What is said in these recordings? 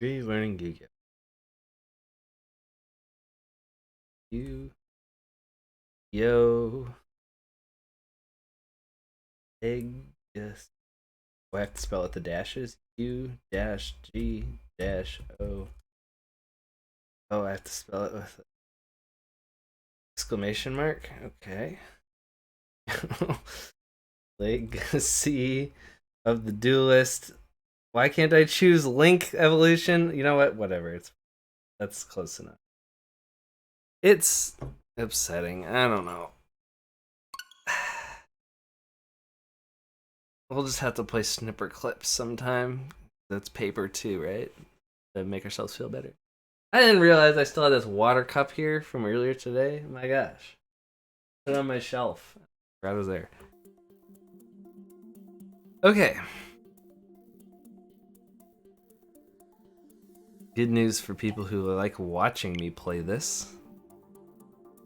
Relearning Yugioh. Yo, egg. Yes. Do I have to spell it the dashes? U dash G dash O. Oh, I have to spell it with exclamation mark. Okay. Legacy of the duelist. Why can't I choose Link evolution? You know what? Whatever. That's close enough. It's upsetting. I don't know. We'll just have to play snipper clips sometime. That's paper too, right? To make ourselves feel better. I didn't realize I still had this water cup here from earlier today. My gosh. Put it on my shelf. I was there. Okay. Good news for people who like watching me play this.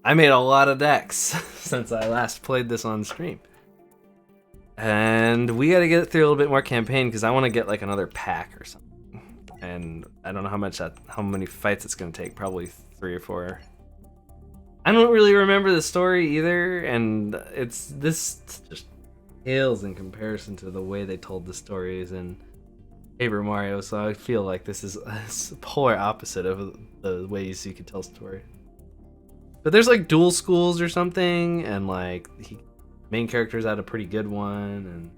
I made a lot of decks since I last played this on stream. And we gotta get through a little bit more campaign because I want to get like another pack or something. And I don't know how many fights it's gonna take. Probably 3 or 4. I don't really remember the story either, and this just pales in comparison to the way they told the stories in Paper Mario. So I feel like this is a polar opposite of the ways you could tell story. But there's like dual schools or something, and like main character's at a pretty good one,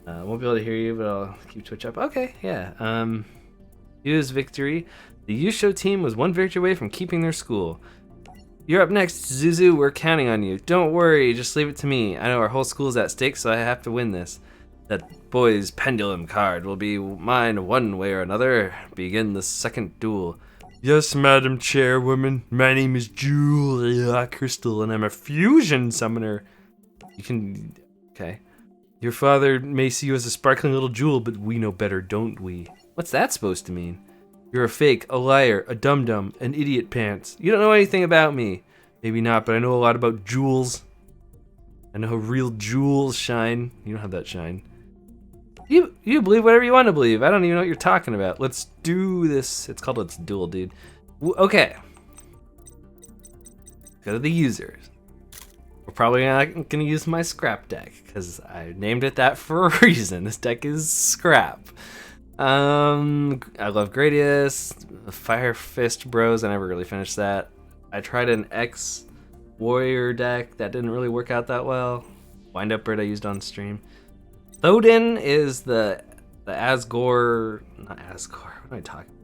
and I won't be able to hear you, but I'll keep Twitch up. Okay, yeah. Yu's victory. The Yugioh team was 1 victory away from keeping their school. You're up next, Zuzu. We're counting on you. Don't worry, just leave it to me. I know our whole school's at stake, so I have to win this. That boy's pendulum card will be mine one way or another. Begin the second duel. Yes, Madam Chairwoman. My name is Julia Crystal, and I'm a fusion summoner. You can... Okay. Your father may see you as a sparkling little jewel, but we know better, don't we? What's that supposed to mean? You're a fake, a liar, a dum-dum, an idiot pants. You don't know anything about me. Maybe not, but I know a lot about jewels. I know how real jewels shine. You don't have that shine. You believe whatever you want to believe. I don't even know what you're talking about. Let's do this. It's called Let's Duel, dude. Okay. Go to the users. We're probably not going to use my scrap deck because I named it that for a reason. This deck is scrap. I love Gradius, Fire Fist Bros. I never really finished that. I tried an X Warrior deck that didn't really work out that well. Wind Up Bird I used on stream. Thodin is the Asgore, not Asgore. What am I talking?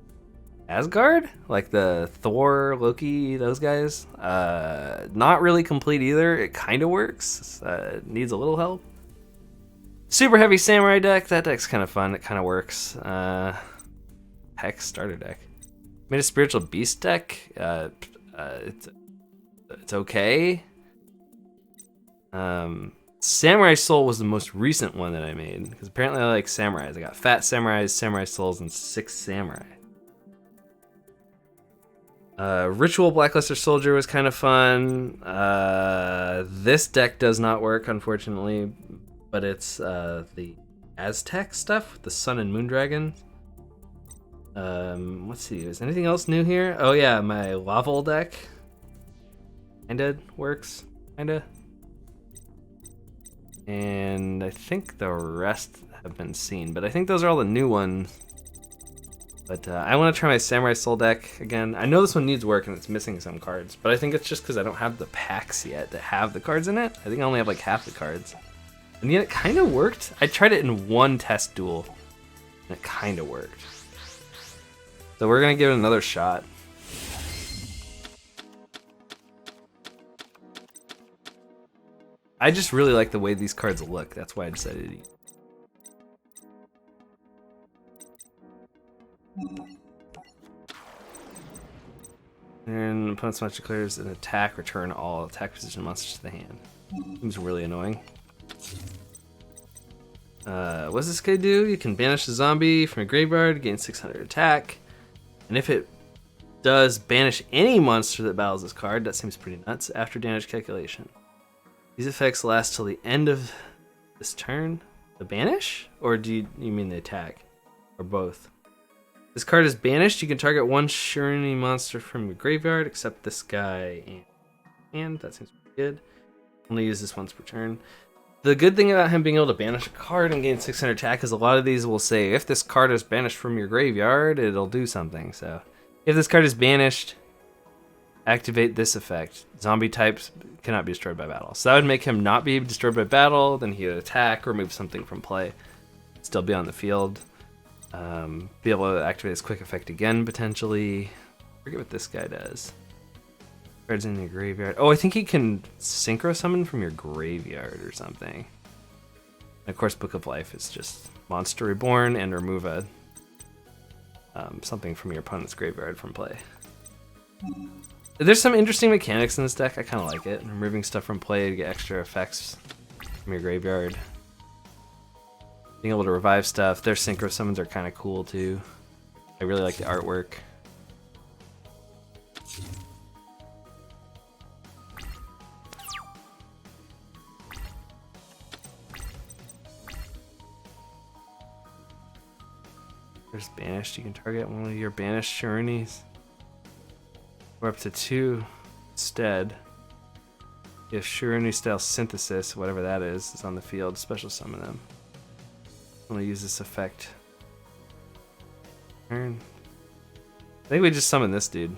Asgard, like the Thor, Loki, those guys. Not really complete either. It kind of works. Needs a little help. Super heavy samurai deck. That deck's kind of fun. It kind of works. Hex starter deck. Made a spiritual beast deck. It's okay. Samurai Soul was the most recent one that I made because apparently I like samurais. I got fat samurais, samurai souls, and 6 samurai. Ritual Blackluster Soldier was kind of fun. This deck does not work, unfortunately, but it's the Aztec stuff with the Sun and Moon Dragons. Let's see, is anything else new here? Oh yeah, my Laval deck kinda works, kinda. And I think the rest have been seen, but I think those are all the new ones. But I want to try my Samurai Soul deck again. I know this one needs work and it's missing some cards, but I think it's just because I don't have the packs yet that have the cards in it. I think I only have like half the cards. And yet it kind of worked. I tried it in 1 test duel, and it kind of worked. So we're going to give it another shot. I just really like the way these cards look. That's why I decided to use. And opponent's monster declares an attack, return all attack position monsters to the hand. Seems really annoying. What does this guy do? You can banish a zombie from your graveyard, gain 600 attack. And if it does banish any monster that battles this card, that seems pretty nuts, after damage calculation. These effects last till the end of this turn. The banish? Or do you mean the attack? Or both? This card is banished. You can target one Shirani monster from your graveyard, except this guy. And that seems pretty good. Only use this once per turn. The good thing about him being able to banish a card and gain 600 attack is a lot of these will say, if this card is banished from your graveyard, it'll do something. So, if this card is banished, activate this effect. Zombie types cannot be destroyed by battle. So that would make him not be destroyed by battle, then he would attack, remove something from play, still be on the field. Be able to activate his quick effect again, potentially. Forget what this guy does. Cards in your graveyard. Oh, I think he can synchro summon from your graveyard or something. And of course, Book of Life is just Monster Reborn and remove a something from your opponent's graveyard from play. There's some interesting mechanics in this deck. I kind of like it. Removing stuff from play to get extra effects from your graveyard. Being able to revive stuff. Their synchro summons are kind of cool too. I really like the artwork. There's banished. You can target one of your banished Shiranis. Or up to 2 instead. If Shirani style synthesis, whatever that is on the field, special summon them. I'm gonna use this effect. Turn. I think we just summon this dude.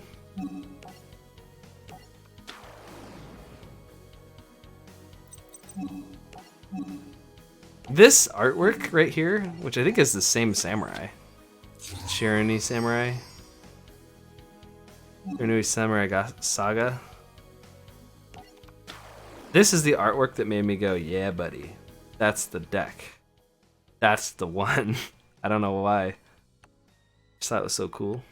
This artwork right here, which I think is the same samurai. Shirani Samurai. Shirani Samurai Saga. This is the artwork that made me go, yeah, buddy. That's the deck. That's the one. I don't know why. Just thought it was so cool.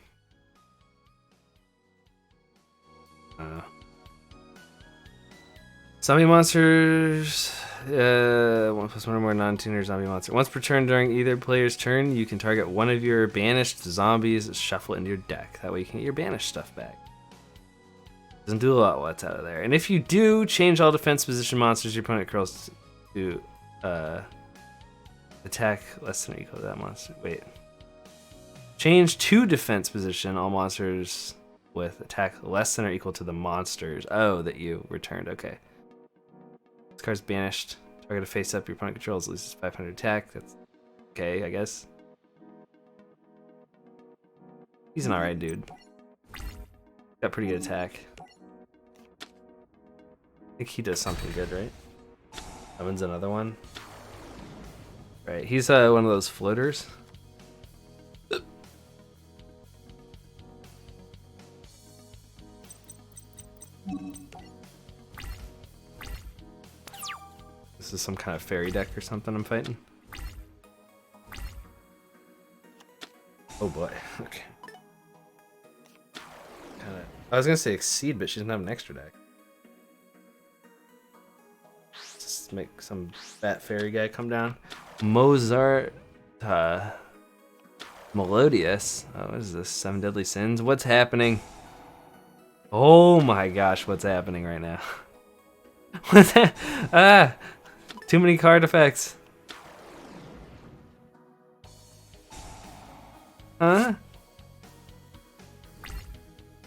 Zombie monsters. 1+1 or more non-tuner zombie monster. Once per turn during either player's turn, you can target one of your banished zombies, shuffle it into your deck. That way you can get your banished stuff back. Doesn't do a lot while it's out of there. And if you do, change all defense position monsters your opponent controls to attack less than or equal to that monster. Wait. Change to defense position all monsters with attack less than or equal to the monsters. Oh, that you returned. Okay. This card's banished. Target a face up your opponent controls loses 500 attack. That's okay, I guess. He's an alright dude. Got pretty good attack. I think he does something good, right? Summons another one. Right, he's one of those floaters. This is some kind of fairy deck or something I'm fighting. Oh boy, okay. I was gonna say Exceed, but she doesn't have an extra deck. Just make some fat fairy guy come down. Mozart, Melodious. Oh, what is this? 7 Deadly Sins? What's happening? Oh my gosh, what's happening right now? What's that? Ah! Too many card effects. Huh?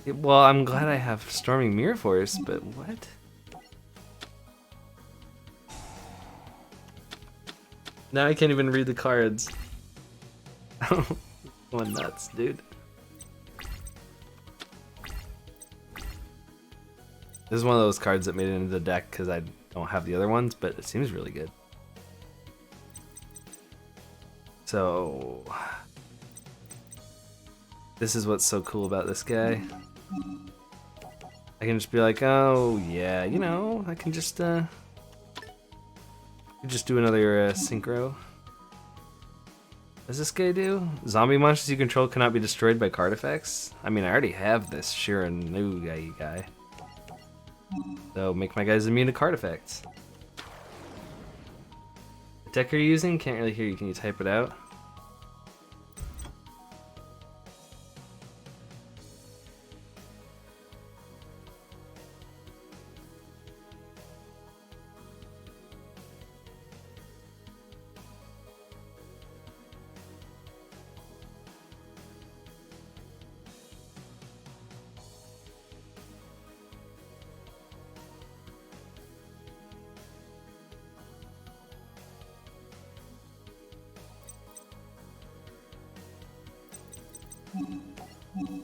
Well, I'm glad I have Storming Mirror Force, but what? Now I can't even read the cards. Going nuts, dude. This is one of those cards that made it into the deck because I don't have the other ones, but it seems really good. So, this is what's so cool about this guy. I can just be like, oh yeah, you know, I can just do another synchro. What does this guy do? Zombie monsters you control cannot be destroyed by card effects. I mean, I already have this Shiranu guy. So make my guys immune to card effects. The deck you're using? Can't really hear you. Can you type it out?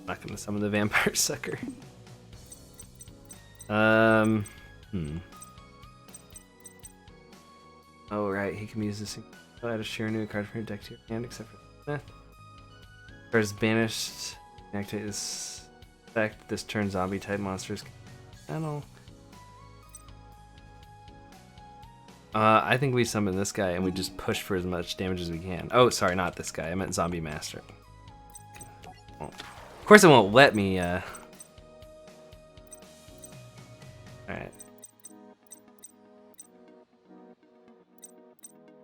not gonna summon the vampire sucker. Oh right, he can use this. Add a share new card from your deck to your hand, except for card is banished. Activate this effect. This turn zombie type monsters. I don't. I think we summon this guy and we just push for as much damage as we can. Oh, sorry, not this guy. I meant Zombie Master. Well, of course, it won't let me. All right.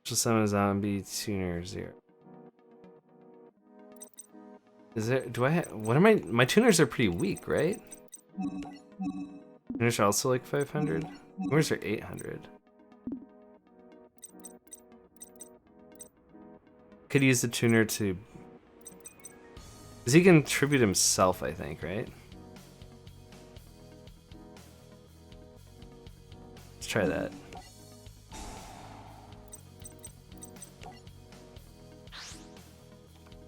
Just summon a zombie tuner 0. Is there? Do I have? What am I? My tuners are pretty weak, right? Tuners are also like 500. Tuners are 800. Could use the tuner to. Does he contribute himself? I think, right? Let's try that.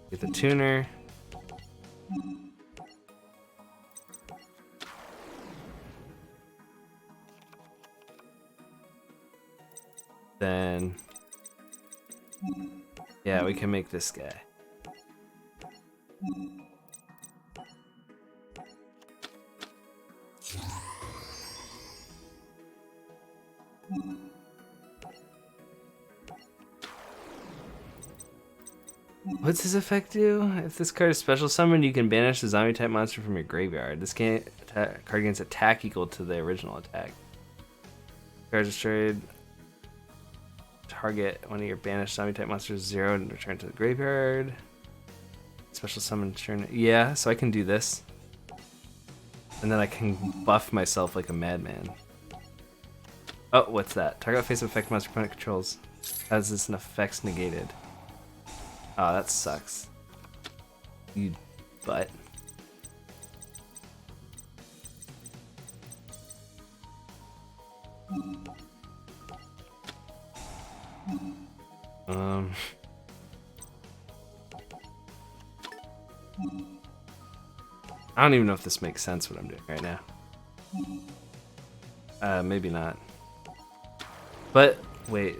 Get the tuner. Then, yeah, we can make this guy. What's his effect do? If this card is special summoned, you can banish the zombie type monster from your graveyard. This card gains attack equal to the original attack. Card destroyed. Target one of your banished zombie type monsters 0 and return to the graveyard. Special summon turn. Yeah, so I can do this. And then I can buff myself like a madman. Oh, what's that? Target face effect monster opponent controls. Has this an effects negated? Oh, that sucks. You butt. I don't even know if this makes sense what I'm doing right now. Maybe not. But wait.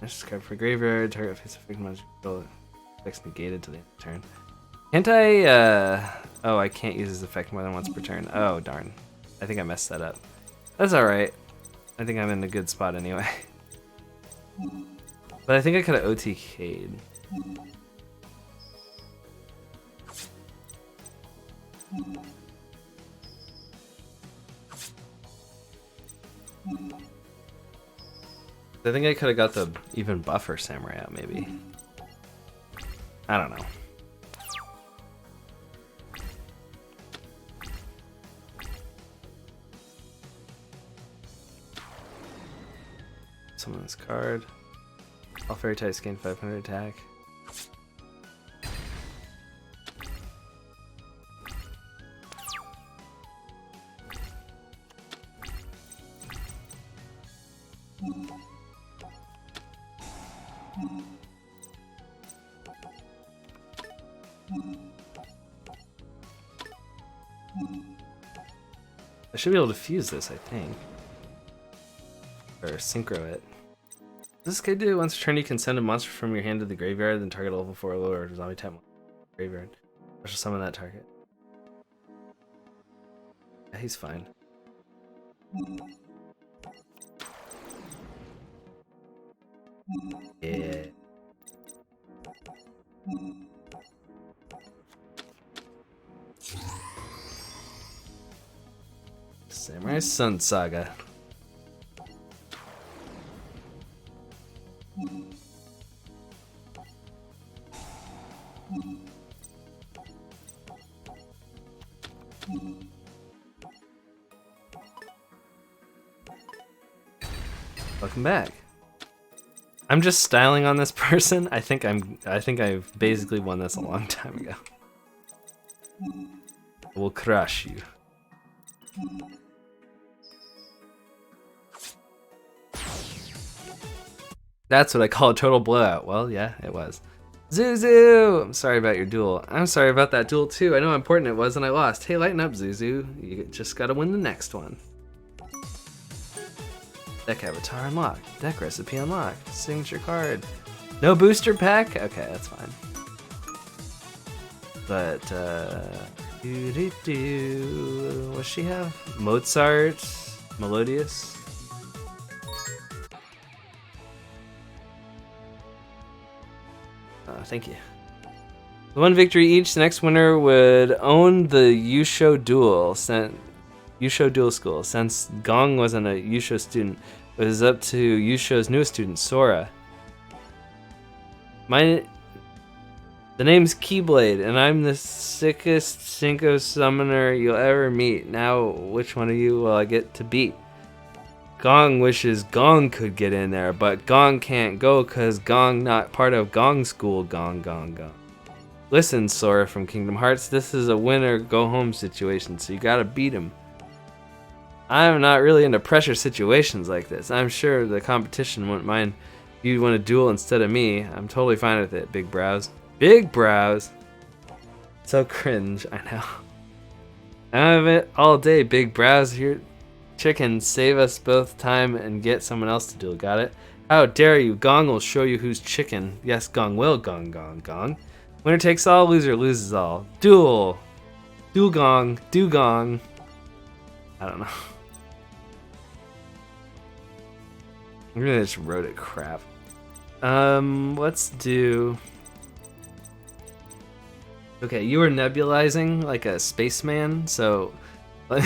This card for graveyard, target face effect monster control effects negated till the end of the turn. Can't I oh, I can't use this effect more than once per turn. Oh darn. I think I messed that up. That's alright. I think I'm in a good spot anyway. But I think I could have OTK'd. I think I could have got the even buffer samurai out, maybe. I don't know. Summon this card. All fairy types gain 500 attack. I should be able to fuse this, I think. Or synchro it. What does this guy do? Once per turn, you can send a monster from your hand to the graveyard, then target a level 4 or lower zombie type graveyard. I should summon that target. Yeah, he's fine. Yeah. Samurai Sun Saga. Welcome back. I'm just styling on this person. I think I've basically won this a long time ago. I will crush you. That's what I call a total blowout. Well, yeah, it was. Zuzu! I'm sorry about your duel. I'm sorry about that duel too. I know how important it was and I lost. Hey, lighten up, Zuzu. You just gotta win the next one. Deck avatar unlocked. Deck recipe unlocked. Signature card. No booster pack? Okay, that's fine. But, what's she have? Mozart, Melodious. Thank you. One victory each. The next winner would own the Yugioh Duel. Yugioh Duel School. Since Gong wasn't a Yugioh student, it was up to Yugioh's newest student, Sora. The name's Keyblade, and I'm the sickest Cinco summoner you'll ever meet. Now, which one of you will I get to beat? Gong wishes Gong could get in there, but Gong can't go because Gong not part of Gong School. Gong. Listen, Sora from Kingdom Hearts, this is a winner go home situation, so you gotta beat him. I'm not really into pressure situations like this. I'm sure the competition wouldn't mind if you want a duel instead of me. I'm totally fine with it, Big Brows. Big Brows! So cringe, I know. I have it all day, Big Brows. Your chicken, save us both time and get someone else to duel, got it? How dare you? Gong will show you who's chicken. Yes, Gong will. Gong. Winner takes all, loser loses all. Duel! Do Gong. I don't know. I really just wrote it crap. Let's do... Okay, you were nebulizing like a spaceman, so let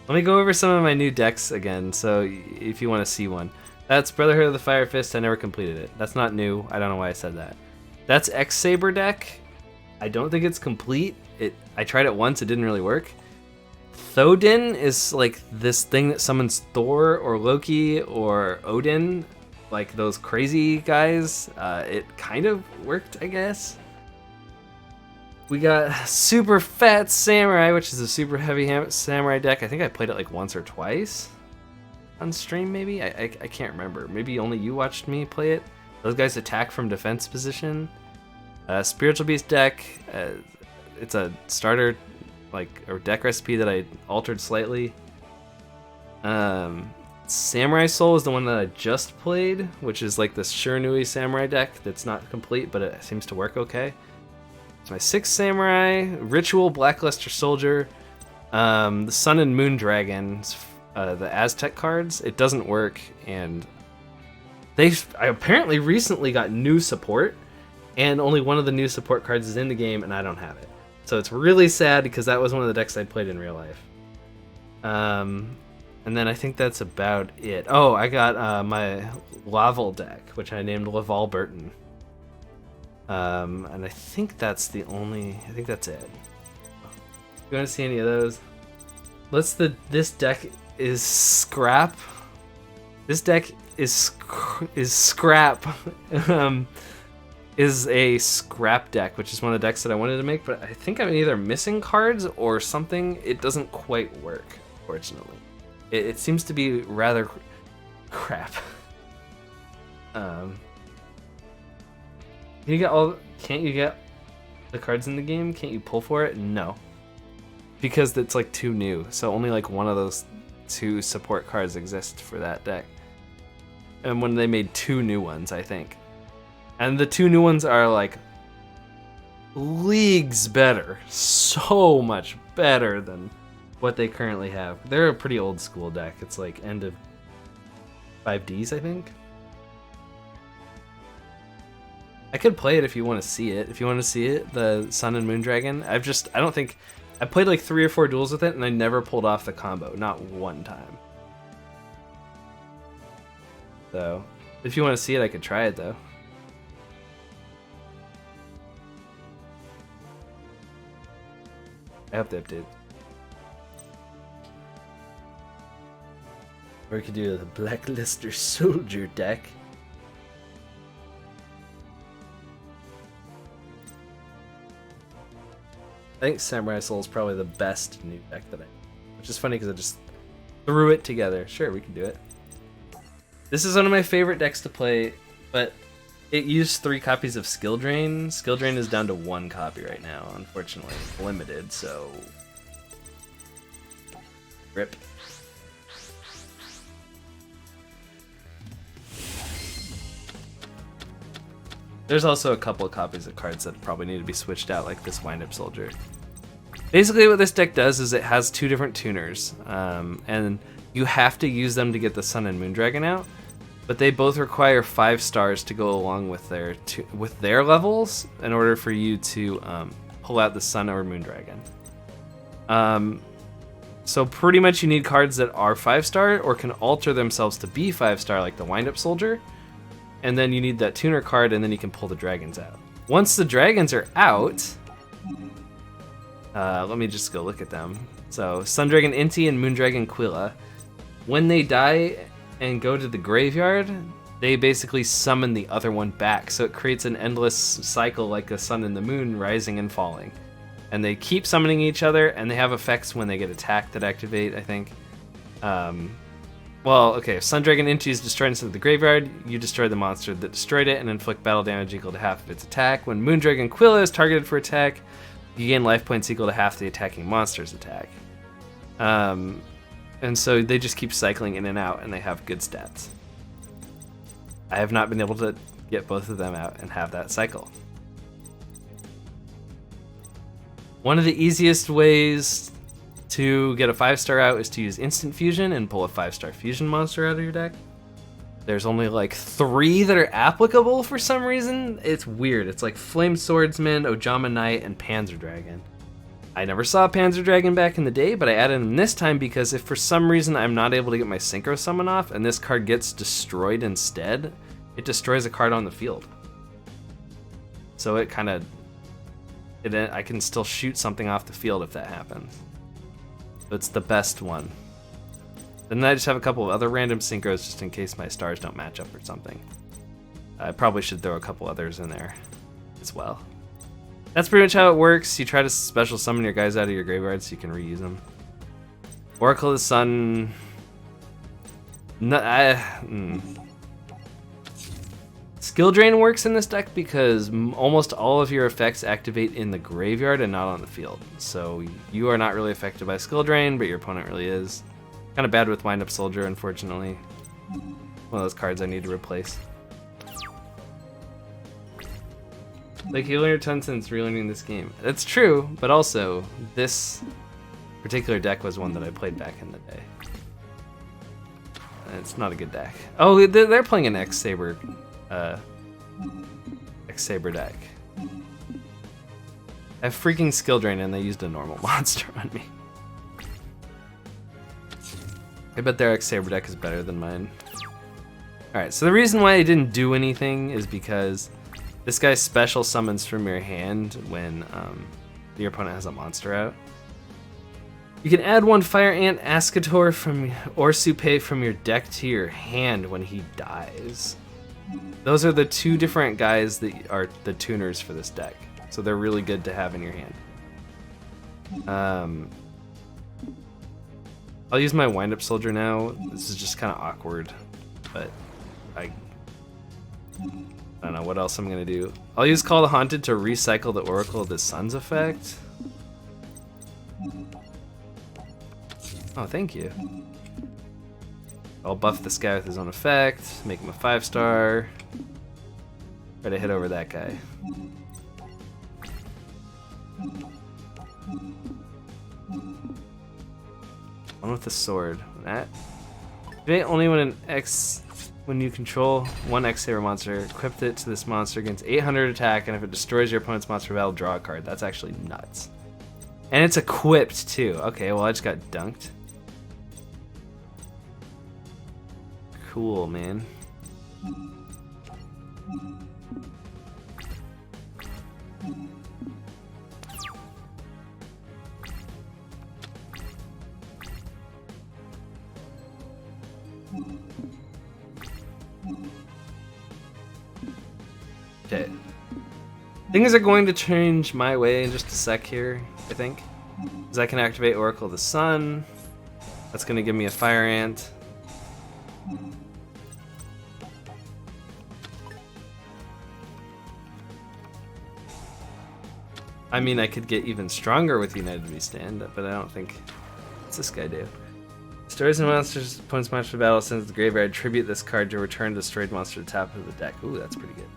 me go over some of my new decks again, so if you want to see one. That's Brotherhood of the Fire Fist, I never completed it. That's not new, I don't know why I said that. That's X-Saber deck. I don't think it's complete. I tried it once, it didn't really work. Thodin is like this thing that summons Thor or Loki or Odin, like those crazy guys. It kind of worked, I guess. We got Super Fat Samurai, which is a super heavy samurai deck. I think I played it like once or twice on stream, maybe? I can't remember. Maybe only you watched me play it. Those guys attack from defense position. Spiritual Beast deck. It's a starter or deck recipe that I altered slightly. Samurai Soul is the one that I just played, which is like this Shiranui Samurai deck that's not complete, but it seems to work okay. It's my 6th Samurai, Ritual Blackluster Soldier, the Sun and Moon Dragons, the Aztec cards. It doesn't work, and I apparently recently got new support, and only one of the new support cards is in the game, and I don't have it. So it's really sad because that was one of the decks I played in real life. And then I think that's about it. Oh, I got my Laval deck, which I named Laval Burton. And I think that's the only. I think that's it. You want to see any of those? This deck is scrap. This deck is scrap. Is a scrap deck, which is one of the decks that I wanted to make, but I think I'm either missing cards or something. It doesn't quite work, fortunately. It seems to be rather crap. Can't you get the cards in the game? Can't you pull for it? No. Because it's like too new, so only like one of those 2 support cards exist for that deck. And when they made 2 new ones, I think. And the 2 new ones are like leagues better. So much better than what they currently have. They're a pretty old school deck. It's like end of 5Ds, I think. I could play it if you want to see it. If you want to see it, the Sun and Moon Dragon. I played like 3 or 4 duels with it, and I never pulled off the combo. Not one time. So, if you want to see it, I could try it, though. I hope they update. Or we could do the Blackluster Soldier deck. I think Samurai Soul is probably the best new deck that which is funny because I just threw it together. Sure, we can do it. This is one of my favorite decks to play, but it used 3 copies of Skill Drain. Skill Drain is down to 1 copy right now, unfortunately. It's limited, so... Rip. There's also a couple of copies of cards that probably need to be switched out, like this Wind-Up Soldier. Basically what this deck does is it has 2 different tuners, and you have to use them to get the Sun and Moondragon out, but they both require 5 stars to go along with their levels in order for you to pull out the Sun or Moondragon. So pretty much you need cards that are 5-star or can alter themselves to be 5-star, like the Wind-Up Soldier, and then you need that tuner card, and then you can pull the dragons out. Once the dragons are out, let me just go look at them. So Sun Dragon Inti and Moondragon Quilla, when they die and go to the graveyard, they basically summon the other one back. So it creates an endless cycle like the sun and the moon rising and falling. And they keep summoning each other, and they have effects when they get attacked that activate, I think. Well, okay, if Sun Dragon Inti is destroyed instead of the graveyard, you destroy the monster that destroyed it and inflict battle damage equal to half of its attack. When Moondragon Quilla is targeted for attack, you gain life points equal to half the attacking monster's attack. And so they just keep cycling in and out, and they have good stats. I have not been able to get both of them out and have that cycle. One of the easiest ways to get a 5-star out is to use Instant Fusion and pull a 5-star fusion monster out of your deck. There's only like 3 that are applicable for some reason. It's weird. It's like Flame Swordsman, Ojama Knight, and Panzer Dragon. I never saw Panzer Dragon back in the day, but I added him this time because if for some reason I'm not able to get my Synchro Summon off and this card gets destroyed instead, it destroys a card on the field. So it kind of... I can still shoot something off the field if that happens. So it's the best one. Then I just have a couple of other random synchros just in case my stars don't match up or something. I probably should throw a couple others in there as well. That's pretty much how it works. You try to special summon your guys out of your graveyard so you can reuse them. Oracle of the Sun... Skill Drain works in this deck because almost all of your effects activate in the graveyard and not on the field. So you are not really affected by Skill Drain, but your opponent really is. Kind of bad with Wind-Up Soldier, unfortunately. One of those cards I need to replace. Like, you learned a ton since relearning this game. That's true, but also, this particular deck was one that I played back in the day. It's not a good deck. Oh, they're playing an X-Saber deck. I have freaking Skill Drain and they used a normal monster on me. I bet their X-Saber deck is better than mine. Alright, so the reason why I didn't do anything is because this guy special summons from your hand when your opponent has a monster out. You can add 1 Fire Ant Ascator or Supé from your deck to your hand when he dies. Those are the 2 different guys that are the tuners for this deck. So they're really good to have in your hand. I'll use my Wind-Up Soldier now. This is just kind of awkward, but I don't know what else I'm gonna do. I'll use Call the Haunted to recycle the Oracle of the Sun's effect. Oh, thank you. I'll buff this guy with his own effect, make him a 5-star. Try to hit over that guy. One with the sword. That. Only when you control 1 X-Saber monster, equip it to this monster against 800 attack, and if it destroys your opponent's monster battle, draw a card. That's actually nuts. And it's equipped too. Okay, well I just got dunked. Cool, man. Okay. Things are going to change my way in just a sec here, I think. Because I can activate Oracle of the Sun. That's going to give me a Fire Ant. I mean, I could get even stronger with United We Stand, but I don't think... What's this guy do? Destroys and monsters, opponent's monster battle, sends the graveyard, tribute this card to return destroyed monster to the top of the deck. Ooh, that's pretty good.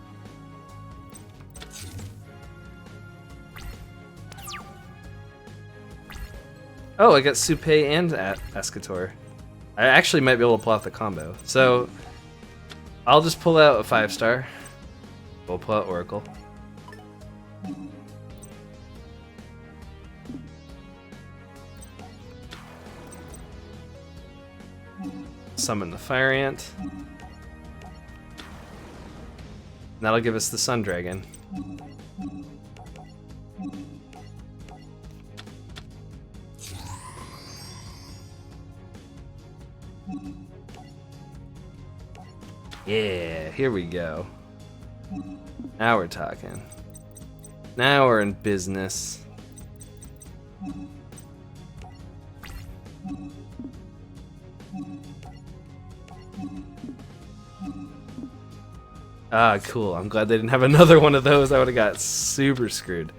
Oh, I got Soupe and Escator. I actually might be able to pull out the combo. So, I'll just pull out a 5-star. We'll pull out Oracle. Summon the Fire Ant. That'll give us the Sun Dragon. Yeah, here we go. Now we're talking. Now we're in business. Ah, cool. I'm glad they didn't have another one of those. I would have got super screwed.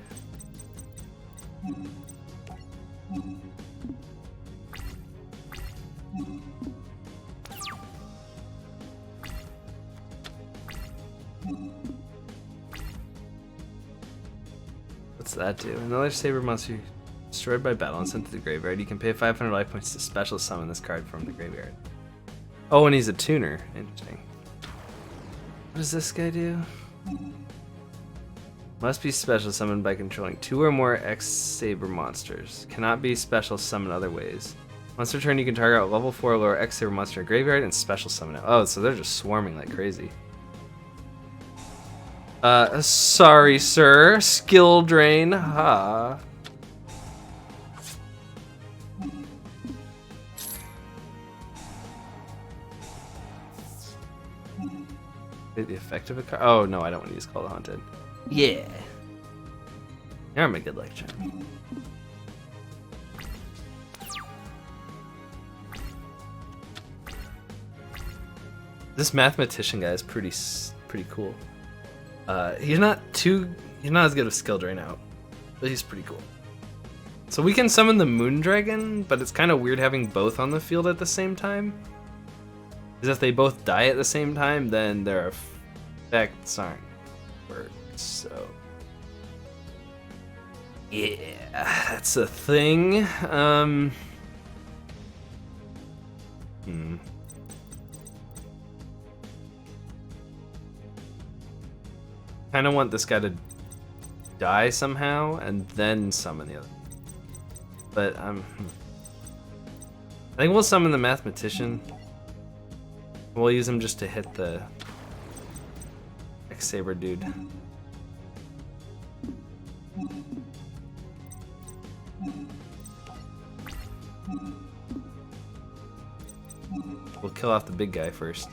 What's that do? Another Saber monster destroyed by battle and sent to the graveyard. You can pay 500 life points to special summon this card from the graveyard. Oh, and he's a tuner. Interesting. What does this guy do? Must be special summoned by controlling 2 or more X-Saber monsters. Cannot be special summoned other ways. Once per turn, you can target a level 4 or lower X-Saber monster in graveyard and special summon it. Oh, so they're just swarming like crazy. Sorry, sir. Skill drain. Ha. The effect of a card? Oh, no, I don't want to use Call the Haunted. Yeah. Now I'm a good luck charm. This mathematician guy is pretty cool. He's not as good as Skill Drain out, but he's pretty cool. So we can summon the Moon Dragon, but it's kind of weird having both on the field at the same time. Because if they both die at the same time, then their effects aren't work. So yeah, that's a thing. Kind of want this guy to die somehow and then summon the other. But I think we'll summon the Mathematician. We'll use him just to hit the X-Saber dude. We'll kill off the big guy first.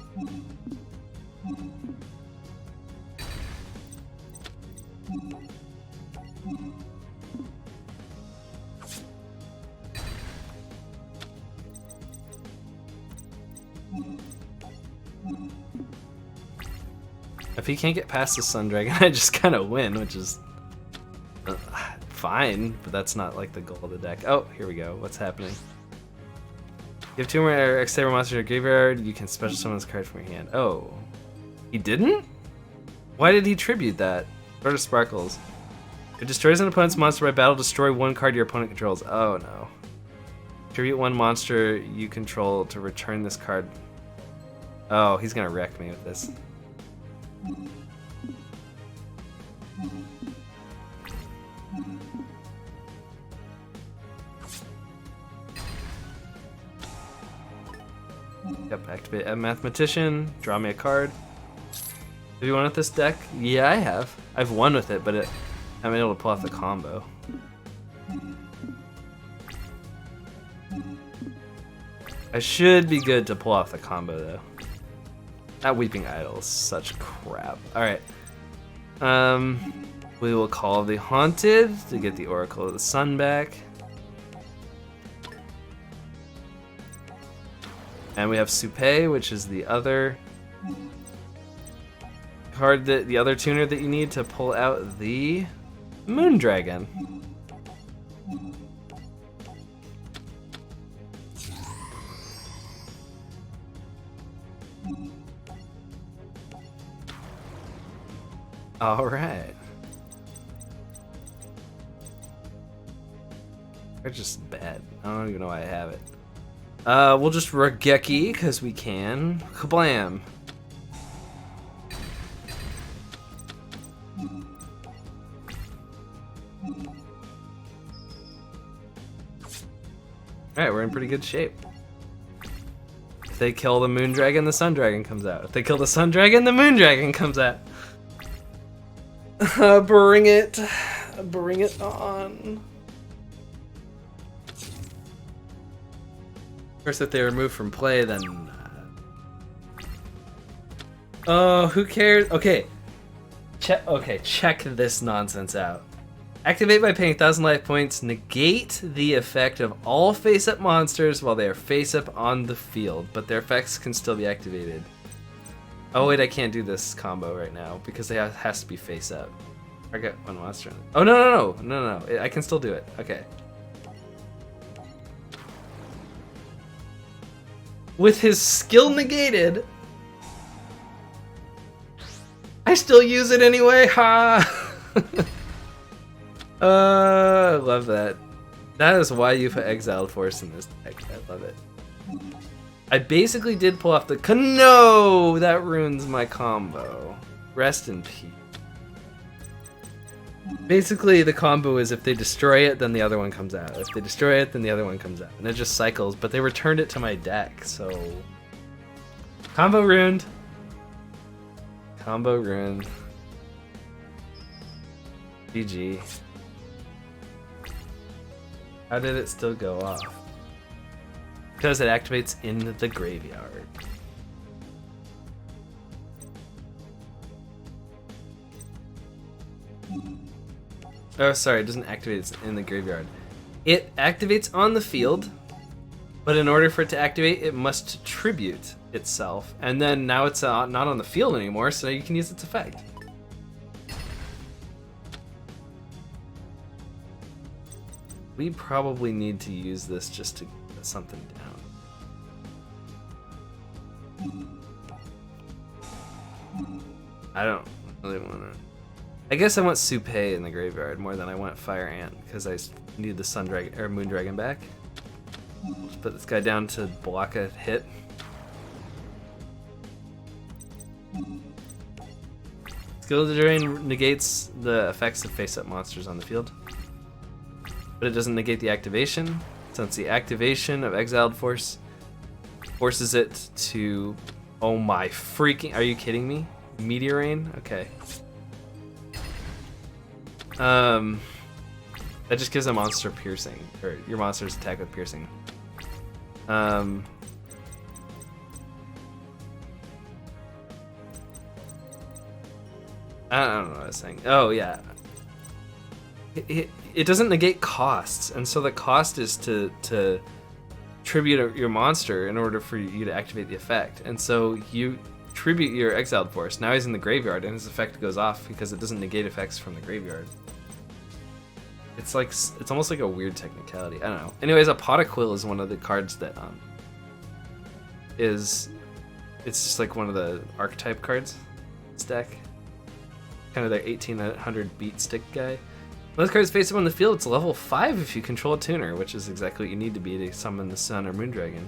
If he can't get past the Sun Dragon, I just kind of win, which is fine, but that's not like the goal of the deck. Oh, here we go. What's happening? You have 2 more X-Saber monsters in your graveyard. You can special summon this card from your hand. Oh, he didn't? Why did he tribute that? Sort of Sparkles. It destroys an opponent's monster by battle. Destroy 1 card your opponent controls. Oh no. Tribute 1 monster you control to return this card. Oh, he's gonna wreck me with this. Yep, activate a Mathematician, draw me a card. Have you won with this deck? Yeah, I have. I've won with it, but I haven't been able to pull off the combo. I should be good to pull off the combo, though. That Weeping Idol is such crap. Alright. We will call the Haunted to get the Oracle of the Sun back. And we have Soupe, which is the other card, the other tuner that you need to pull out the Moondragon. All right. They're just bad. I don't even know why I have it. We'll just Regeki because we can. Kablam. Alright, we're in pretty good shape. If they kill the Moondragon, the Sundragon comes out. If they kill the Sundragon, the Moondragon comes out. Bring it. Bring it on. Of course, if they remove from play, then... Oh, who cares? Okay. Check this nonsense out. Activate by paying 1,000 life points. Negate the effect of all face-up monsters while they are face-up on the field, but their effects can still be activated. Oh wait, I can't do this combo right now because it has to be face-up. I got one monster. Oh no! I can still do it. Okay. With his skill negated, I still use it anyway. Ha! I love that. That is why you put Exiled Force in this deck. I love it. I basically did pull off the... No! That ruins my combo. Rest in peace. Basically, the combo is if they destroy it, then the other one comes out. If they destroy it, then the other one comes out. And it just cycles, but they returned it to my deck, so... Combo ruined. Combo ruined. GG. How did it still go off? Because it activates in the graveyard. Oh, sorry, it doesn't activate in the graveyard. It activates on the field, but in order for it to activate, it must tribute itself. And then now it's not on the field anymore, so you can use its effect. We probably need to use this just to get something down. I don't really want to... I guess I want Supei in the graveyard more than I want Fire Ant because I need the Sundragon or Moondragon back. Just put this guy down to block a hit. Skill Drain negates the effects of face-up monsters on the field, but it doesn't negate the activation, since the activation of Exiled Force forces it to... Oh my freaking... Are you kidding me? Meteor Rain? Okay. That just gives a monster piercing, or your monster's attack with piercing. I don't know what I was saying. Oh yeah. It doesn't negate costs, and so the cost is to tribute your monster in order for you to activate the effect. And so you tribute your Exiled Force. Now he's in the graveyard, and his effect goes off because it doesn't negate effects from the graveyard. It's like it's almost like a weird technicality. I don't know. Anyways, a Pot of Quill is one of the cards that it's just like one of the archetype cards. This deck, kind of the 1800 beat stick guy. When this card's face up on the field, it's level 5 if you control a tuner, which is exactly what you need to be to summon the Sun or Moondragon.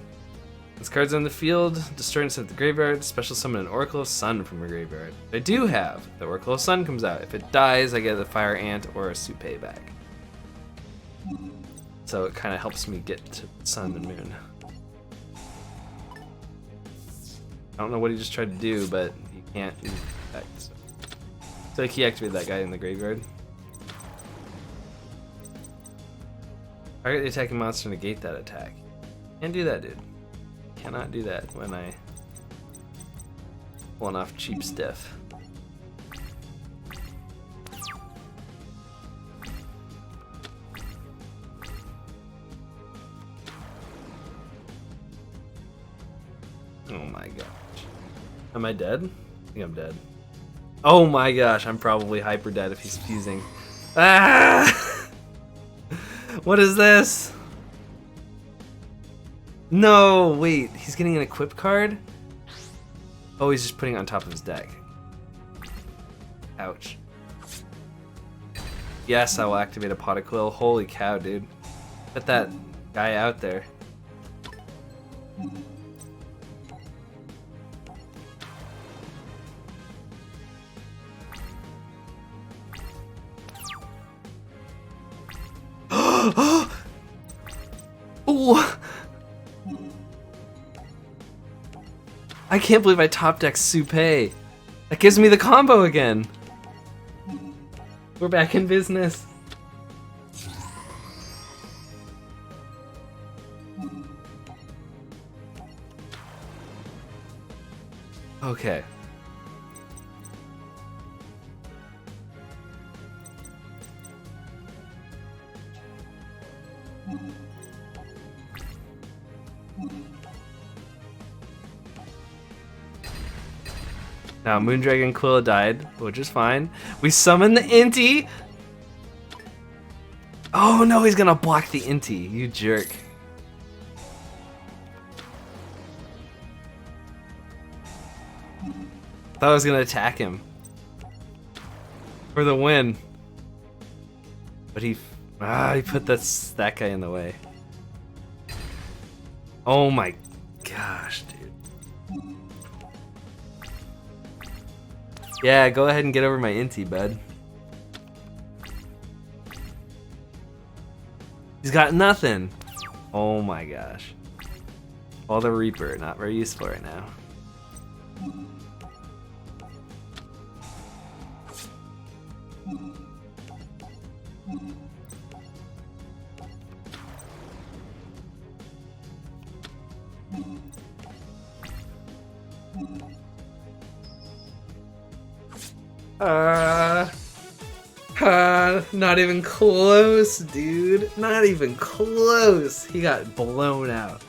This card's on the field, destroy and set the graveyard, special summon an Oracle of Sun from your graveyard. I do have the Oracle of Sun comes out. If it dies, I get a Fire Ant or a Supei back. So it kind of helps me get to Sun and Moon. I don't know what he just tried to do, but he can't use effect. So he activated that guy in the graveyard. Target the attacking monster, negate that attack. Can't do that, dude. Cannot do that when I pulling off cheap stuff. Oh my gosh. Am I dead? I think I'm dead. Oh my gosh, I'm probably hyper dead if he's fusing. Ah! What is this? No, wait, he's getting an equip card? Oh, he's just putting it on top of his deck. Ouch. Yes, I will activate a pot of quill. Holy cow, dude. Put that guy out there. Ooh. I can't believe I top deck Supay. That gives me the combo again. We're back in business. Okay. Now Moondragon Quill died, which is fine. We summon the Inti. Oh no, he's gonna block the Inti, you jerk. Thought I was gonna attack him for the win, but he put that guy in the way. Oh my gosh, dude. Yeah, go ahead and get over my Inti, bud. He's got nothing. Oh my gosh. All the Reaper, not very useful right now. Not even close, dude. Not even close. He got blown out.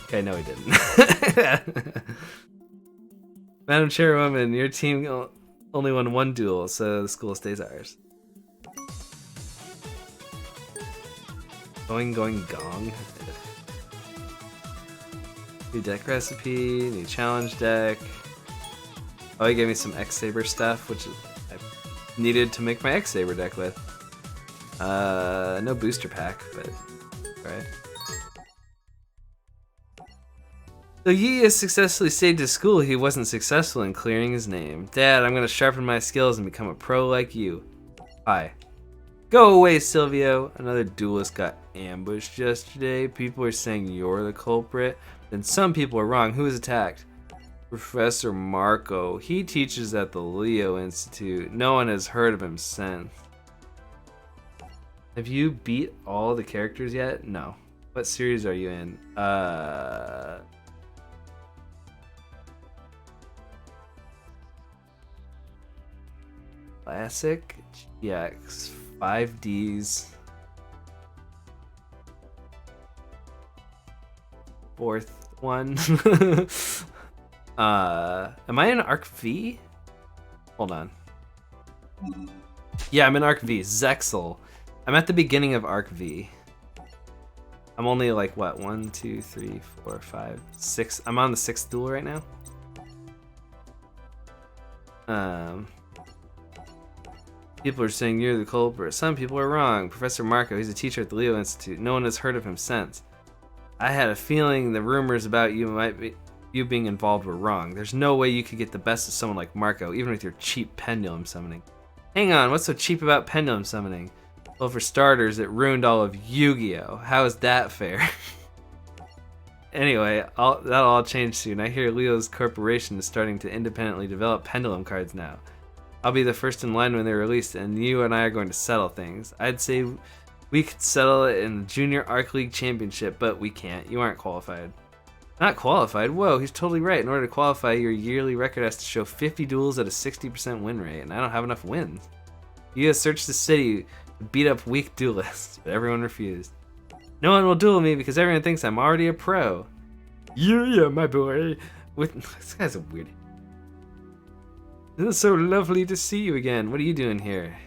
Okay, no he didn't. Madam Chairwoman, your team only won one duel, so the school stays ours. Going, gong. New deck recipe, new challenge deck. Oh, he gave me some X-Saber stuff, which I needed to make my X-Saber deck with. No booster pack, but right. Though Yugioh successfully saved his school, he wasn't successful in clearing his name. Dad, I'm gonna sharpen my skills and become a pro like you. Hi. Go away, Silvio. Another duelist got ambushed yesterday. People are saying you're the culprit. Then some people are wrong. Who was attacked? Professor Marco. He teaches at the Leo Institute. No one has heard of him since. Have you beat all the characters yet? No. What series are you in? Classic, GX, 5Ds. Fourth one. Am I in Arc V? Hold on. Yeah, I'm in Arc V. Zexel. I'm at the beginning of Arc V. I'm only like, what? 1, 2, 3, 4, 5, 6. I'm on the 6th duel right now. People are saying you're the culprit. Some people are wrong. Professor Marco, he's a teacher at the Leo Institute. No one has heard of him since. I had a feeling the rumors about you being involved were wrong. There's no way you could get the best of someone like Marco, even with your cheap pendulum summoning. Hang on, what's so cheap about pendulum summoning? Well, for starters, it ruined all of Yu-Gi-Oh! How is that fair? Anyway, that'll all change soon. I hear Leo's corporation is starting to independently develop pendulum cards now. I'll be the first in line when they're released, and you and I are going to settle things. I'd say we could settle it in the Junior Arc League Championship, but we can't. You aren't qualified. Not qualified? Whoa, he's totally right. In order to qualify, your yearly record has to show 50 duels at a 60% win rate, and I don't have enough wins. You have searched the city to beat up weak duelists, but everyone refused. No one will duel me because everyone thinks I'm already a pro. Yeah, my boy. This guy's a weird. It's so lovely to see you again. What are you doing here?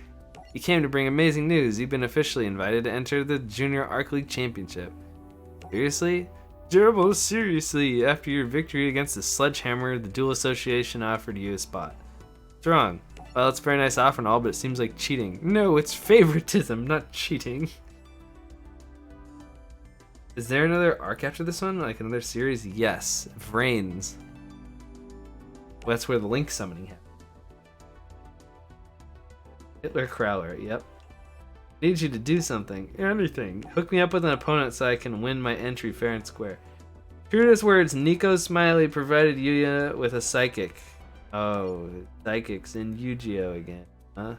You came to bring amazing news. You've been officially invited to enter the Junior Arc League Championship. Seriously? Gerbil, seriously. After your victory against the Sledgehammer, the Duel Association offered you a spot. What's wrong? Well, it's a very nice offer and all, but it seems like cheating. No, it's favoritism, not cheating. Is there another arc after this one? Like another series? Yes. Vrains. Well, that's where the Link summoning happened. Hitler Crowler, yep. Need you to do something. Anything. Hook me up with an opponent so I can win my entry fair and square. True to his words, Nico Smiley provided Yuya with a psychic. Oh, psychics in Yugioh again, huh?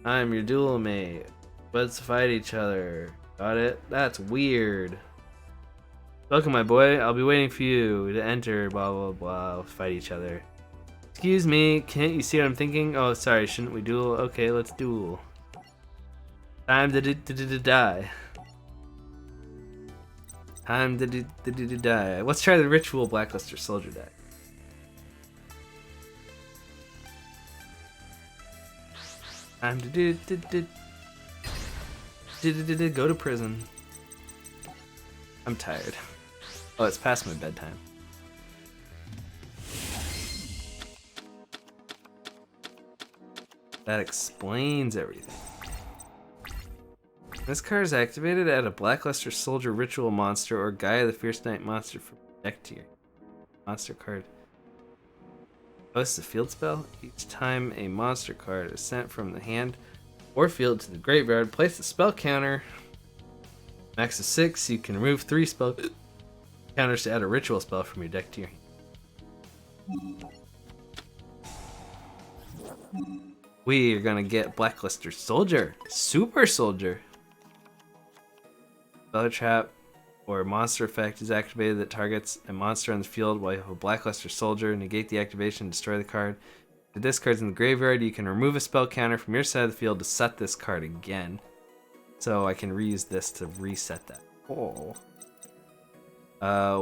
I'm your duel mate. Let's fight each other. Got it? That's weird. Welcome, my boy. I'll be waiting for you to enter, blah, blah, blah. Fight each other. Excuse me, can't you see what I'm thinking? Oh, sorry, shouldn't we duel? Okay, let's duel. Time to die. Time to die. Let's try the Ritual Blackluster Soldier deck. Time to go to prison. I'm tired. Oh, it's past my bedtime. That explains everything. This card is activated, add a Blackluster Soldier Ritual monster or Gaia the Fierce Knight monster from deck to your monster card. Posts a field spell. Each time a monster card is sent from the hand or field to the graveyard, place a spell counter. Max of 6, you can remove 3 spell counters to add a ritual spell from your deck to your hand. We are gonna get Blackluster Soldier, Super Soldier. Spell trap or monster effect is activated that targets a monster on the field while you have a Blackluster Soldier. Negate the activation and destroy the card. If this card's in the graveyard, you can remove a spell counter from your side of the field to set this card again. So I can reuse this to reset that. Oh.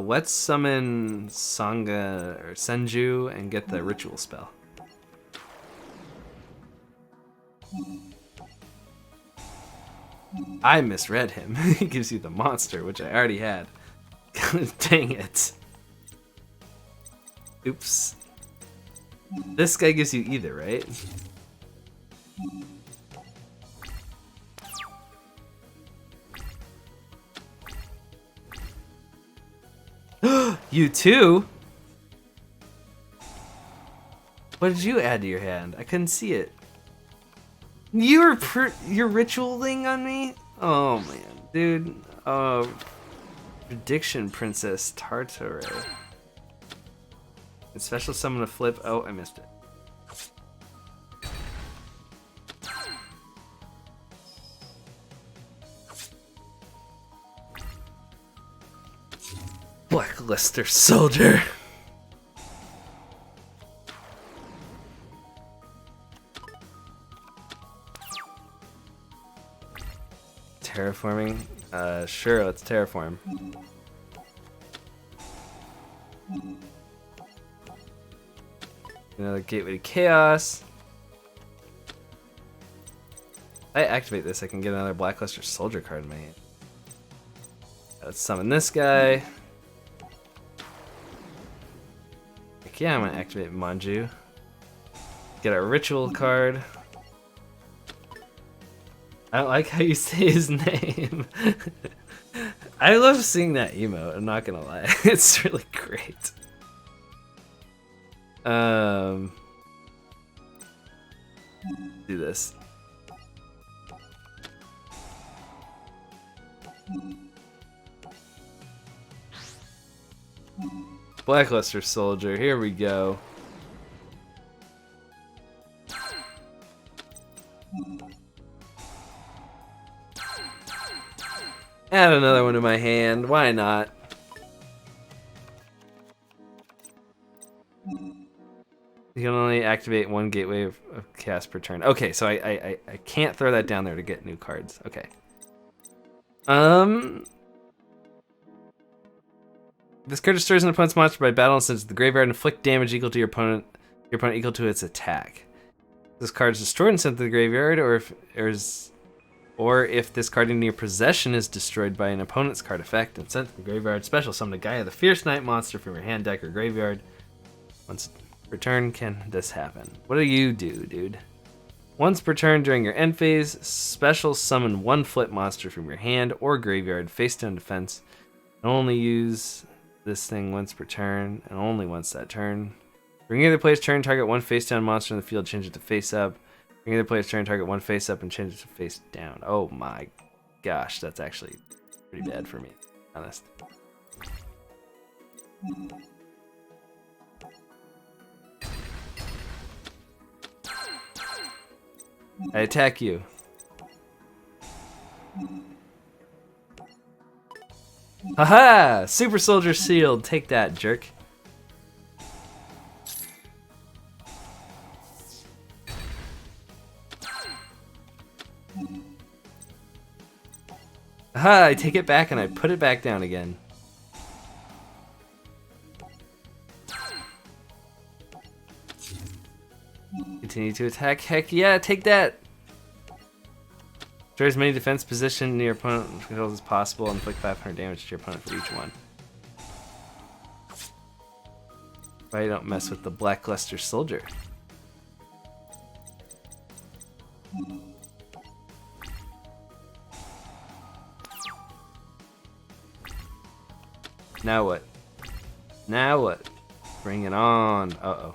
Let's summon Sangha or Senju and get the ritual spell. I misread him. He gives you the monster, which I already had. Dang it. Oops. This guy gives you either, right? You too? What did you add to your hand? I couldn't see it. You're ritualing on me? Oh man, dude. Prediction Princess Tartare. And special summon a flip. Oh, I missed it. Blackluster Soldier. Terraforming? Sure, let's terraform. Another Gateway to Chaos. If I activate this, I can get another Blackluster Soldier card in my hand. Let's summon this guy. Heck yeah, I'm gonna activate Manju. Get a ritual card. I don't like how you say his name. I love seeing that emote, I'm not gonna lie. It's really great. Do this. Blackluster Soldier, here we go. Add another one to my hand, why not? You can only activate one Gateway of Chaos per turn. Okay, so I can't throw that down there to get new cards. Okay. This card destroys an opponent's monster by battle and sends it to the graveyard and inflict damage equal to your opponent equal to its attack. This card is destroyed and sent to the graveyard, or if this card in your possession is destroyed by an opponent's card effect and sent to the graveyard, special summon a Gaia the Fierce Knight monster from your hand, deck, or graveyard. Once per turn can this happen. What do you do, dude? Once per turn during your end phase, special summon one flip monster from your hand or graveyard, face down defense, and only use this thing once per turn, and only once that turn. During either player's turn, target one face down monster in the field, change it to face up. During either player's turn, target one face up and change it to face down. Oh my gosh, that's actually pretty bad for me, to be honest. I attack you. Haha! Super Soldier Shield. Take that, jerk. Haha! I take it back and I put it back down again. Continue to attack. Heck yeah, take that! Destroy as many defense positions your opponent controls as possible and inflict 500 damage to your opponent for each one. Why you don't mess with the Blackluster Soldier? Now what? Now what? Bring it on. Uh-oh.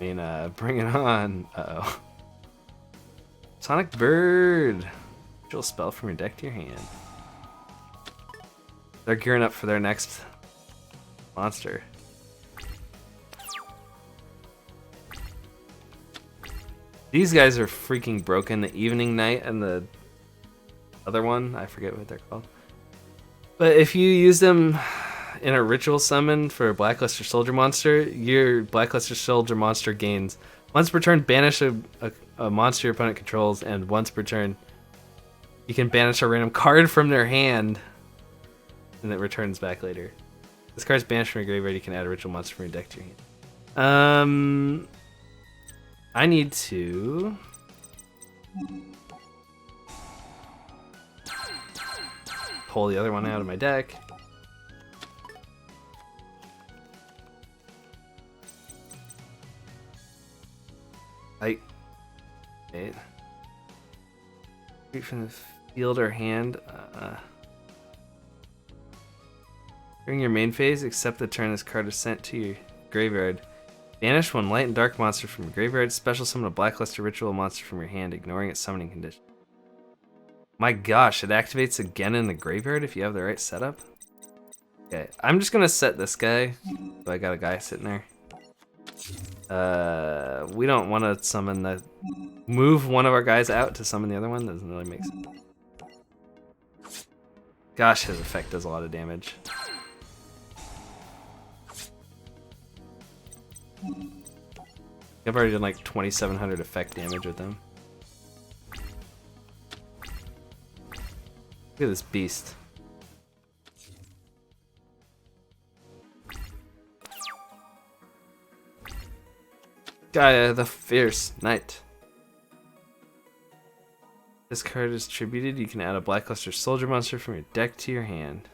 I mean, bring it on. Uh-oh. Sonic Bird. Ritual spell from your deck to your hand. They're gearing up for their next monster. These guys are freaking broken. The Evening Knight and the other one, I forget what they're called. But if you use them in a ritual summon for a Blackluster Soldier monster, your Blackluster Soldier monster gains once per turn, banish a monster your opponent controls, and once per turn, you can banish a random card from their hand, and it returns back later. This card's banished from your graveyard. You can add a ritual monster from your deck to your hand. I need to pull the other one out of my deck. Wait. Straight from the field or hand. During your main phase, except the turn this card is sent to your graveyard. Banish one light and dark monster from your graveyard. Special summon a Blackluster ritual monster from your hand, ignoring its summoning condition. My gosh, it activates again in the graveyard if you have the right setup. Okay, I'm just gonna set this guy. So I got a guy sitting there. We don't want to summon the... Move one of our guys out to summon the other one. Doesn't really make sense. Gosh, his effect does a lot of damage. I've already done like 2,700 effect damage with them. Look at this beast. Gaia the Fierce Knight. This card is tributed. You can add a Blackluster Soldier monster from your deck to your hand.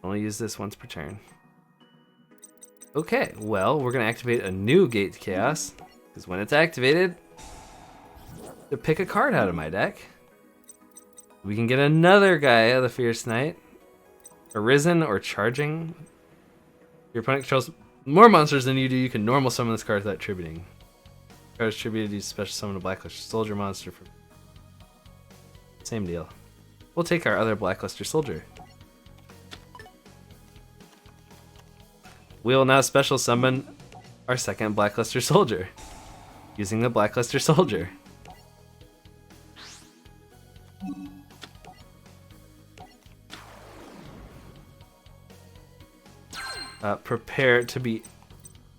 Only use this once per turn. Okay, well, we're going to activate a new Gate to Chaos, because when it's activated, to pick a card out of my deck. We can get another Gaia the Fierce Knight. Arisen or Charging. Your opponent controls more monsters than you do. You can normal summon this card without tributing. The card is tributed. Use special summon a Blackluster Soldier monster from... Same deal. We'll take our other Blackluster Soldier. We will now special summon our second Blackluster Soldier using the Blackluster Soldier. Prepare to be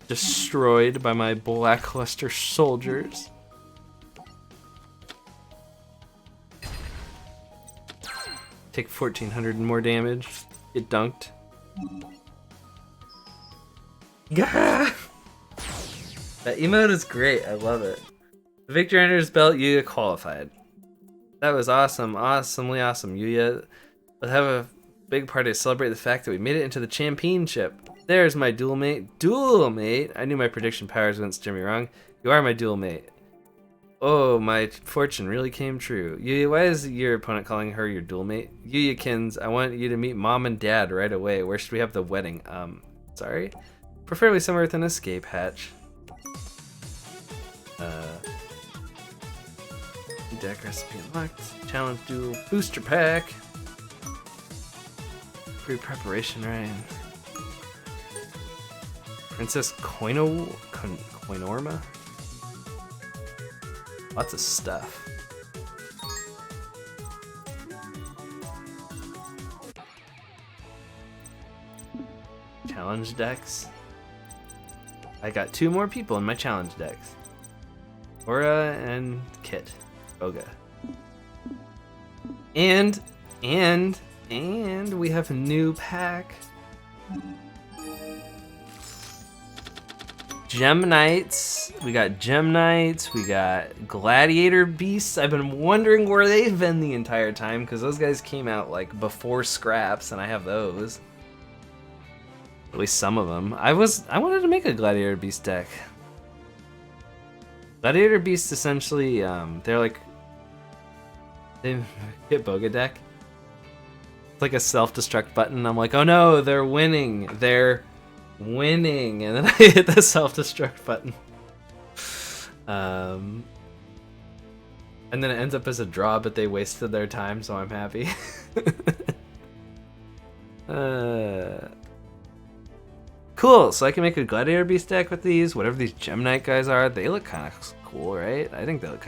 destroyed by my Blackluster Soldiers. Take 1,400 more damage. Get dunked. Gah! That emote is great. I love it. The victory under his belt, Yuya qualified. That was awesome. Awesomely awesome. Yuya, let's have a big party to celebrate the fact that we made it into the championship. There's my duel mate. Duel mate? I knew my prediction powers wouldn't steer me wrong. You are my duel mate. Oh, my fortune really came true. Yuya, why is your opponent calling her your duel mate? Yuya-kins, I want you to meet mom and dad right away. Where should we have the wedding? Sorry? Preferably somewhere with an escape hatch. Deck recipe unlocked. Challenge duel booster pack. Pre-preparation, Ryan. Princess Koinorma? Lots of stuff. Challenge decks. I got 2 more people in my challenge decks. Aura and Kit. Boga. And we have a new pack. Gem Knights. We got Gem Knights. We got Gladiator Beasts. I've been wondering where they've been the entire time because those guys came out like before Scraps, and I have those. At least some of them. I wanted to make a Gladiator Beast deck. Gladiator Beasts essentially, they're like, they hit Boga deck. It's like a self-destruct button. I'm like, oh no, they're winning. They're winning. And then I hit the self-destruct button. And then it ends up as a draw, but they wasted their time, so I'm happy. Cool, so I can make a Gladiator Beast deck with these. Whatever these Gem Knight guys are, they look kind of cool, right? I think they look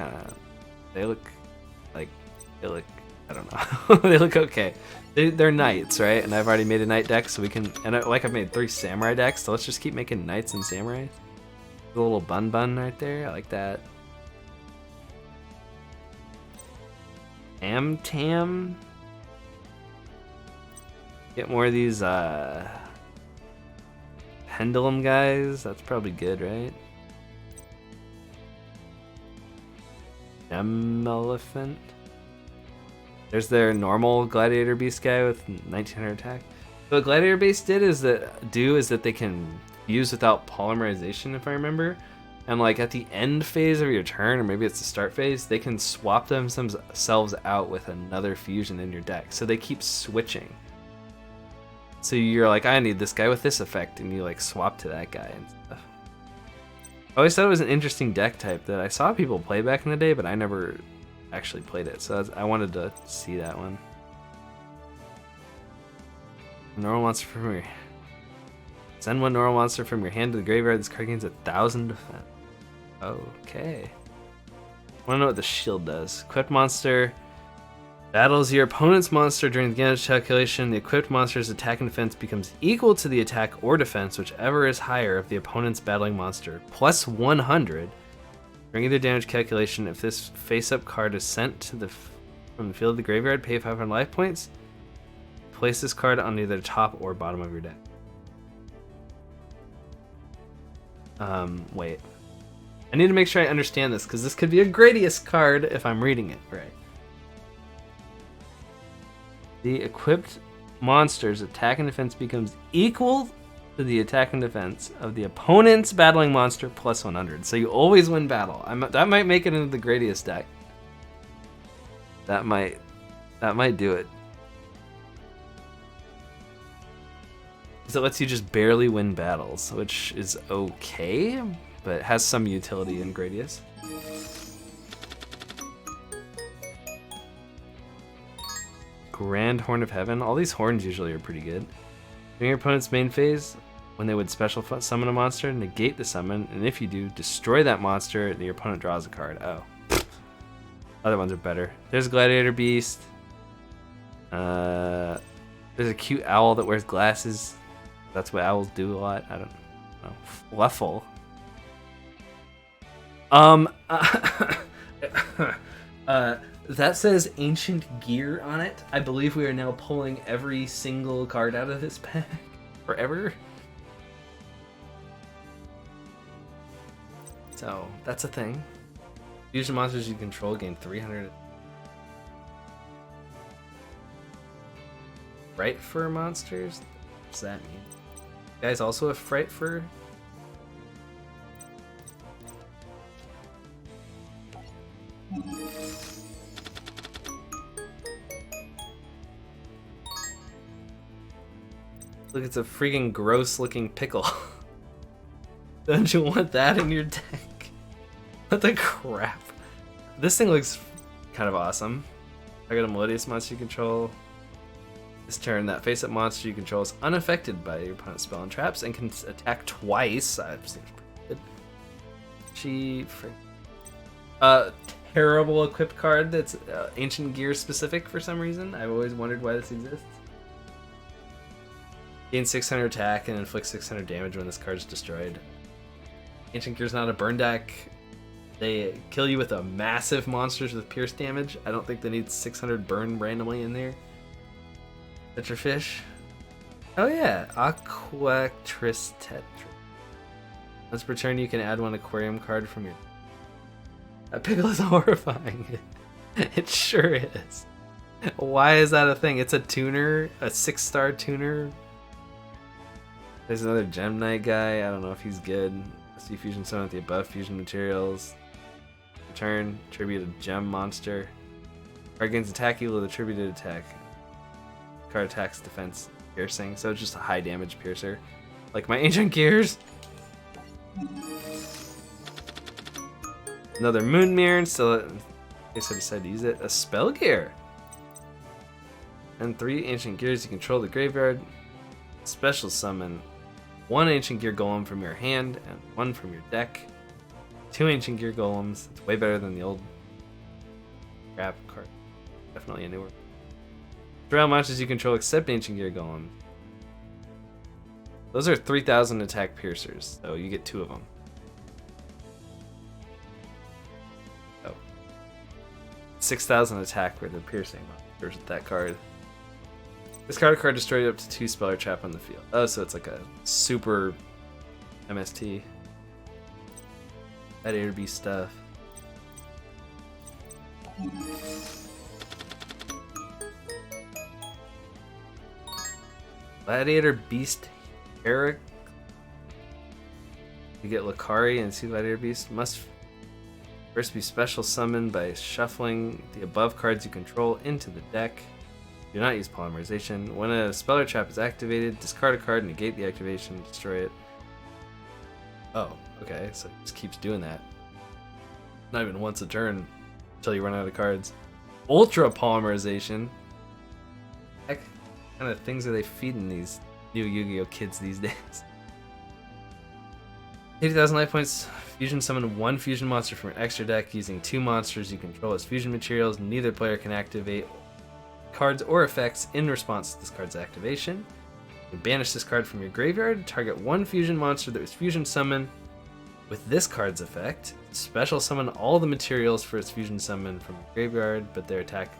I don't know. They look okay. They're knights, right? And I've already made a knight deck, so we can, and I've made 3 samurai decks, so let's just keep making knights and samurai. The little bun right there, I like that. Tam. Get more of these pendulum guys. That's probably good, right? Gem Elephant. There's their normal Gladiator Beast guy with 1900 attack. So what Gladiator Beast is that they can use without polymerization, if I remember. And like at the end phase of your turn, or maybe it's the start phase, they can swap themselves out with another fusion in your deck. So they keep switching. So you're like, I need this guy with this effect, and you like swap to that guy and stuff. I always thought it was an interesting deck type that I saw people play back in the day, but I never actually played it, so I wanted to see that one. Normal monster from your... Send 1 normal monster from your hand to the graveyard. This card gains 1,000 defense. Okay. I want to know what the shield does. Equipped monster battles your opponent's monster during the damage calculation. The equipped monster's attack and defense becomes equal to the attack or defense, whichever is higher, of the opponent's battling monster, plus 100. During the damage calculation, if this face-up card is sent from the field of the graveyard, pay 500 life points. Place this card on either the top or bottom of your deck. Wait. I need to make sure I understand this, because this could be a Gradius card if I'm reading it right. The equipped monster's attack and defense becomes equal to the attack and defense of the opponent's battling monster plus 100. So you always win battle. That might make it into the Gradius deck. That might do it. So it lets you just barely win battles, which is okay, but has some utility in Gradius. Grand Horn of Heaven. All these horns usually are pretty good. During your opponent's main phase, when they would special summon a monster, negate the summon, and if you do, destroy that monster, and your opponent draws a card. Oh. Other ones are better. There's Gladiator Beast. There's a cute owl that wears glasses. That's what owls do a lot. I don't know. Fluffle. That says Ancient Gear on it. I believe we are now pulling every single card out of this pack forever. So that's a thing. Fusion monsters you control gain 300. Fright fur monsters? What does that mean? You guys also have fright fur? Look, it's a freaking gross looking pickle. Don't you want that in your deck? What the crap? This thing looks kind of awesome. Target a melodious monster you control. This turn, that face-up monster you control is unaffected by your opponent's spell and traps and can attack twice. That seems pretty good. Terrible equipped card that's Ancient Gear specific for some reason. I've always wondered why this exists. Gain 600 attack and inflict 600 damage when this card is destroyed. Ancient Gear's not a burn deck. They kill you with a massive monsters with pierce damage. I don't think they need 600 burn randomly in there. Petrifish. Oh yeah, Aquatrix Tetra. Once per turn, you can add one aquarium card from your. That pickle is horrifying. It sure is. Why is that a thing? It's a tuner, a 6-star tuner. There's another Gem Knight guy. I don't know if he's good. See fusion summon with the above fusion materials. Return, tribute a gem monster. Card gains attack equal to attributed attack. Card attacks, defense, piercing. So it's just a high damage piercer. Like my Ancient Gears. Another Moon Mirror, and still in case I decide to use it. A Spell Gear. And 3 Ancient Gears, you control the graveyard. Special summon 1 Ancient Gear Golem from your hand and 1 from your deck. 2 Ancient Gear Golems. It's way better than the old crap card. Definitely a newer. Draw monsters you control except Ancient Gear Golem. Those are 3,000 attack piercers, so you get 2 of them. Oh. 6,000 attack with a piercing monsters with that card. Discard a card destroyed up to 2 spell or trap on the field. Oh, so it's like a super MST. Gladiator Beast stuff. Gladiator Beast Eric. You get Lakari and 2 Gladiator Beast. Must first be special summoned by shuffling the above cards you control into the deck. Do not use polymerization. When a spell or trap is activated, discard a card, negate the activation, destroy it. Oh, okay, so it just keeps doing that. Not even once a turn until you run out of cards. Ultra polymerization. Heck, what kind of things are they feeding these new Yu-Gi-Oh kids these days? 80,000 life points. Fusion summon 1 fusion monster from your extra deck using 2 monsters you control as fusion materials. Neither player can activate cards or effects in response to this card's activation. You banish this card from your graveyard. Target 1 fusion monster that was fusion summoned with this card's effect. Special summon all the materials for its fusion summon from your graveyard, but their attack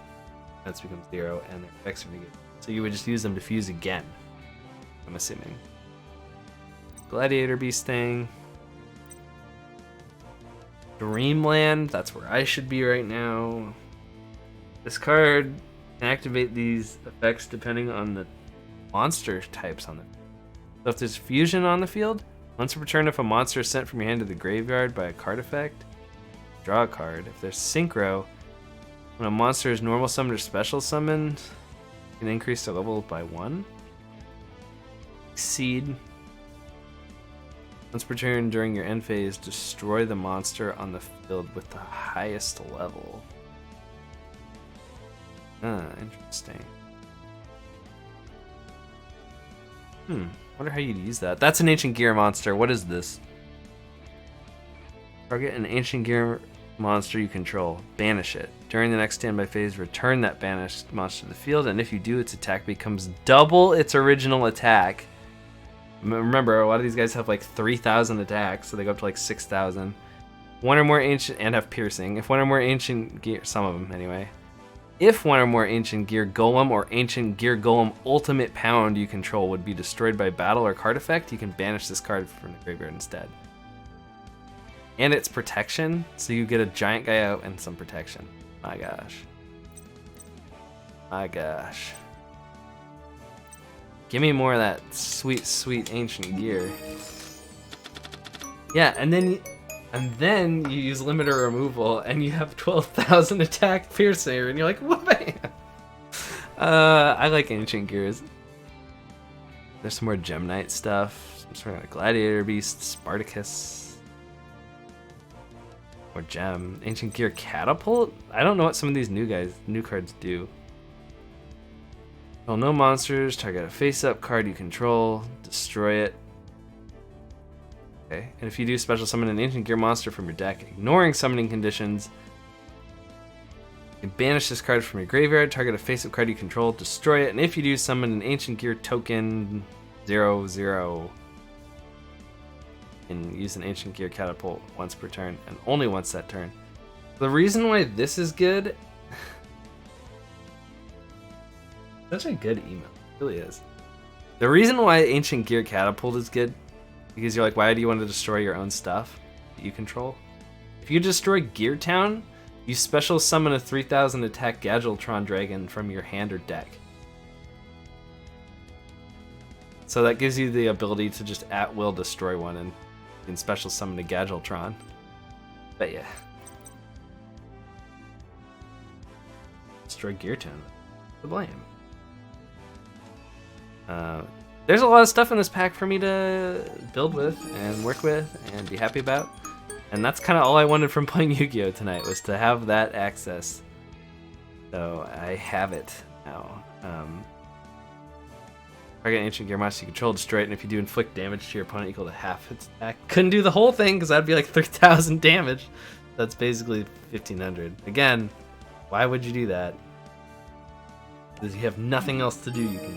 defense becomes 0 and their effects are negated. So you would just use them to fuse again, I'm assuming. Gladiator Beast thing. Dreamland, that's where I should be right now. This card can activate these effects depending on the monster types on the field. So if there's fusion on the field, once per turn if a monster is sent from your hand to the graveyard by a card effect, draw a card. If there's synchro, when a monster is normal summoned or special summoned, you can increase their level by 1. Exceed. Once per turn during your end phase, destroy the monster on the field with the highest level. Interesting. Wonder how you'd use that. That's an Ancient Gear monster. What is this? Target an Ancient Gear monster you control. Banish it. During the next standby phase, return that banished monster to the field, and if you do, its attack becomes double its original attack. Remember, a lot of these guys have like 3,000 attacks, so they go up to like 6,000. 1 or more ancient and have piercing. If 1 or more Ancient Gear, some of them anyway. If 1 or more Ancient Gear Golem or Ancient Gear Golem Ultimate Pound you control would be destroyed by battle or card effect, you can banish this card from the graveyard instead. And it's protection, so you get a giant guy out and some protection. My gosh. My gosh. Give me more of that sweet, sweet ancient gear. Yeah, and then you use limiter removal, and you have 12,000 attack piercer, and you're like, what? I like ancient gears. There's some more Gem Knight stuff. Some sort of gladiator beast, Spartacus. Or gem. Ancient gear catapult? I don't know what some of these new cards do. Well, no monsters. Target a face-up card you control. Destroy it. Okay. And if you do special summon an ancient gear monster from your deck, ignoring summoning conditions, you can banish this card from your graveyard. Target a face-up card you control. Destroy it. And if you do summon an ancient gear token 0/0. And use an ancient gear catapult once per turn, and only once that turn. The reason why this is good, such a good email, it really is. The reason why ancient gear catapult is good, because you're like, why do you want to destroy your own stuff that you control? If you destroy Gear Town, you special summon a 3000 attack Gadgetron dragon from your hand or deck. So that gives you the ability to just at will destroy one, and you can special summon a Gadgetron. But yeah. Destroy Gear Town. To blame. There's a lot of stuff in this pack for me to build with and work with and be happy about. And that's kind of all I wanted from playing Yu-Gi-Oh! Tonight, was to have that access. So I have it now. Target ancient gear monster you control, destroy it, and if you do inflict damage to your opponent equal to half its attack. Couldn't do the whole thing because that'd be like 3,000 damage. That's basically 1,500. Again, why would you do that? Because you have nothing else to do you can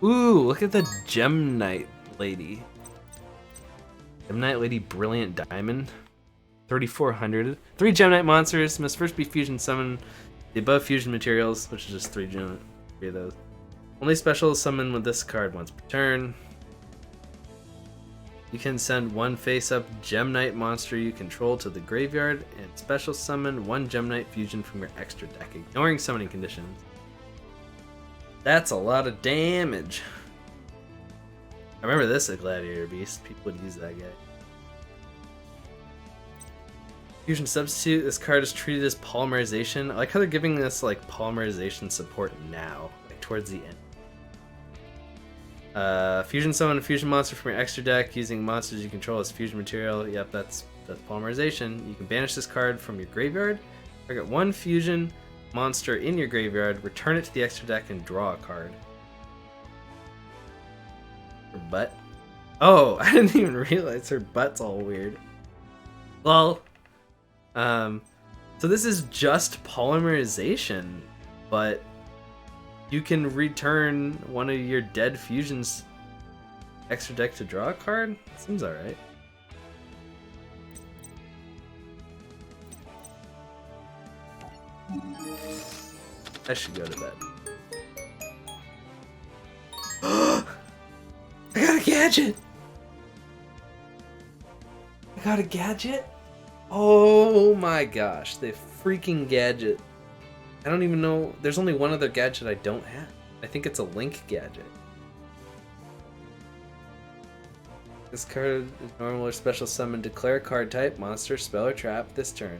do. Ooh, look at the Gem Knight lady. Gem Knight lady, Brilliant Diamond. 3,400. 3 Gem Knight monsters must first be fusion summoned. The above fusion materials, which is just 3 of those. Only special summon with this card once per turn. You can send 1 face-up Gem Knight monster you control to the graveyard, and special summon 1 Gem Knight fusion from your extra deck, ignoring summoning conditions. That's a lot of damage. I remember this at Gladiator Beast. People would use that guy. Fusion Substitute. This card is treated as polymerization. I like how they're giving this like polymerization support now, like towards the end. Fusion summon a fusion monster from your extra deck using monsters you control as fusion material. Yep, that's polymerization. You can banish this card from your graveyard. Target 1 fusion monster in your graveyard, return it to the extra deck, and draw a card. Her butt. Oh, I didn't even realize her butt's all weird. Well. So this is just polymerization, but you can return one of your dead fusions extra deck to draw a card? Seems alright. I should go to bed. I got a gadget! I got a gadget? Oh my gosh, the freaking gadget. I don't even know. There's only one other gadget I don't have. I think it's a Link gadget. This card is normal or special summon. Declare a card type, monster, spell, or trap this turn.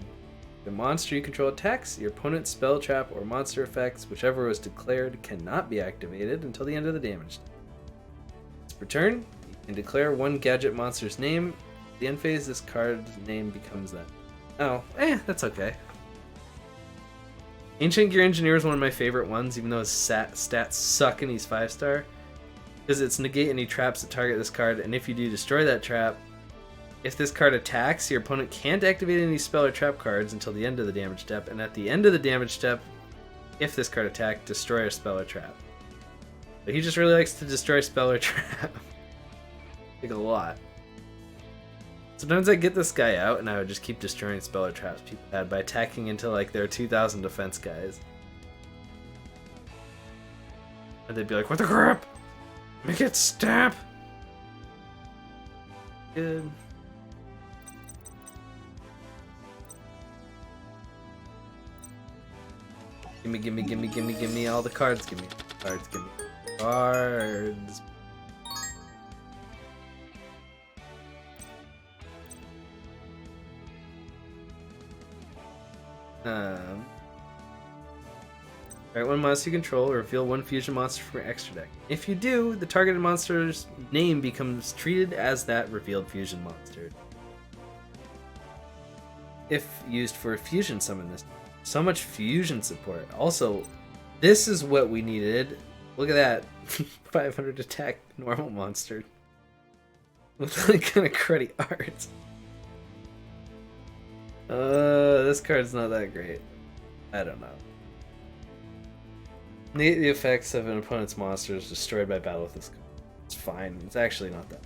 The monster you control attacks, your opponent's spell, trap, or monster effects, whichever was declared, cannot be activated until the end of the damage. Per turn, you can declare 1 gadget monster's name. At the end phase, this card's name becomes that. Oh, that's okay. Ancient Gear Engineer is one of my favorite ones, even though his stats suck and he's 5-star. Because it's negate any traps that target this card, and if you do destroy that trap, if this card attacks, your opponent can't activate any spell or trap cards until the end of the damage step, and at the end of the damage step, if this card attacked, destroy a spell or trap. But he just really likes to destroy spell or trap. Like a lot. Sometimes I get this guy out and I would just keep destroying spell or traps people had by attacking into like their 2,000 defense guys. And they'd be like, what the crap? Make it stab! good. Give me all the cards. Give me cards. Give me cards. Alright, one monster you control, reveal one fusion monster from your extra deck. If you do, the targeted monster's name becomes treated as that revealed fusion monster. If used for a fusion summon this. So much fusion support. Also, this is what we needed. Look at that. 500 attack normal monster. With like kind of cruddy art. This card's not that great. I don't know. Negate the effects of an opponent's monster is destroyed by battle with this card. It's fine. It's actually not that.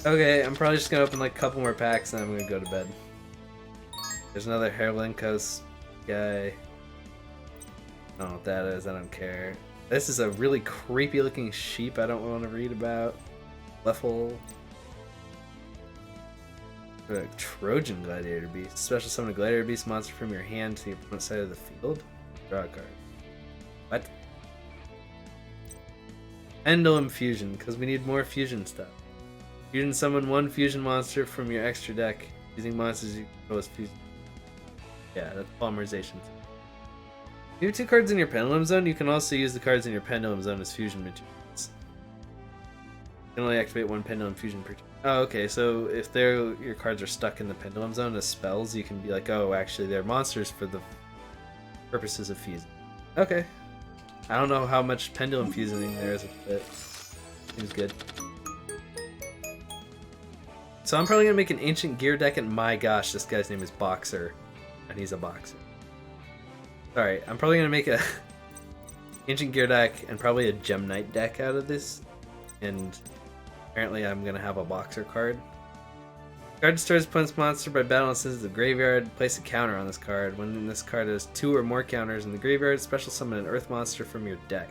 Okay, I'm probably just gonna open like a couple more packs and I'm gonna go to bed. There's another Herlinkos guy. I don't know what that is, I don't care. This is a really creepy looking sheep I don't want to read about. Leffel. Trojan Gladiator Beast. Special summon a Gladiator Beast monster from your hand to the opponent's side of the field. Draw a card. What? Pendulum Fusion, because we need more fusion stuff. Fusion summon one fusion monster from your extra deck using monsters you control as fusion. Yeah, that's polymerization. You have 2 cards in your Pendulum Zone. You can also use the cards in your Pendulum Zone as fusion materials. You can only activate 1 Pendulum Fusion per turn. Oh, okay, so if your cards are stuck in the Pendulum Zone as spells, you can be like, oh, actually, they're monsters for the purposes of fusing. Okay. I don't know how much Pendulum Fusing there is, but seems good. So I'm probably going to make an Ancient Gear deck, and my gosh, this guy's name is Boxer, and he's a boxer. Sorry, I'm probably going to make a Ancient Gear deck and probably a Gem Knight deck out of this, and apparently I'm going to have a Boxer card. Card destroys opponent's monster by battle and sends to the graveyard. Place a counter on this card. When this card has 2 or more counters in the graveyard, special summon an earth monster from your deck.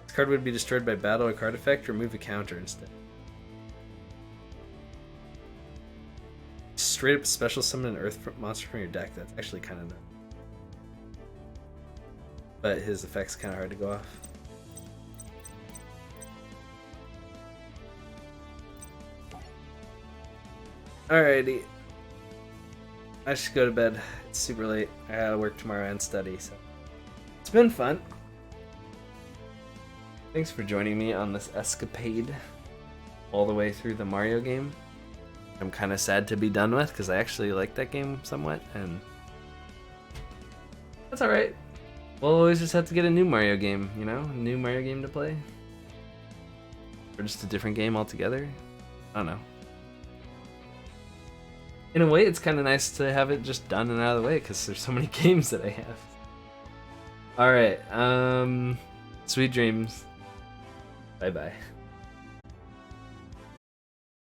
This card would be destroyed by battle or card effect. Remove a counter instead. Straight up special summon an earth monster from your deck. That's actually kind of nuts. But his effect's kind of hard to go off. Alrighty. I should go to bed. It's super late. I gotta work tomorrow and study, so it's been fun. Thanks for joining me on this escapade all the way through the Mario game. I'm kind of sad to be done with because I actually like that game somewhat, and that's alright. We'll always just have to get a new Mario game, you know? A new Mario game to play. Or just a different game altogether. I don't know. In a way, it's kind of nice to have it just done and out of the way because there's so many games that I have. Alright, sweet dreams. Bye-bye.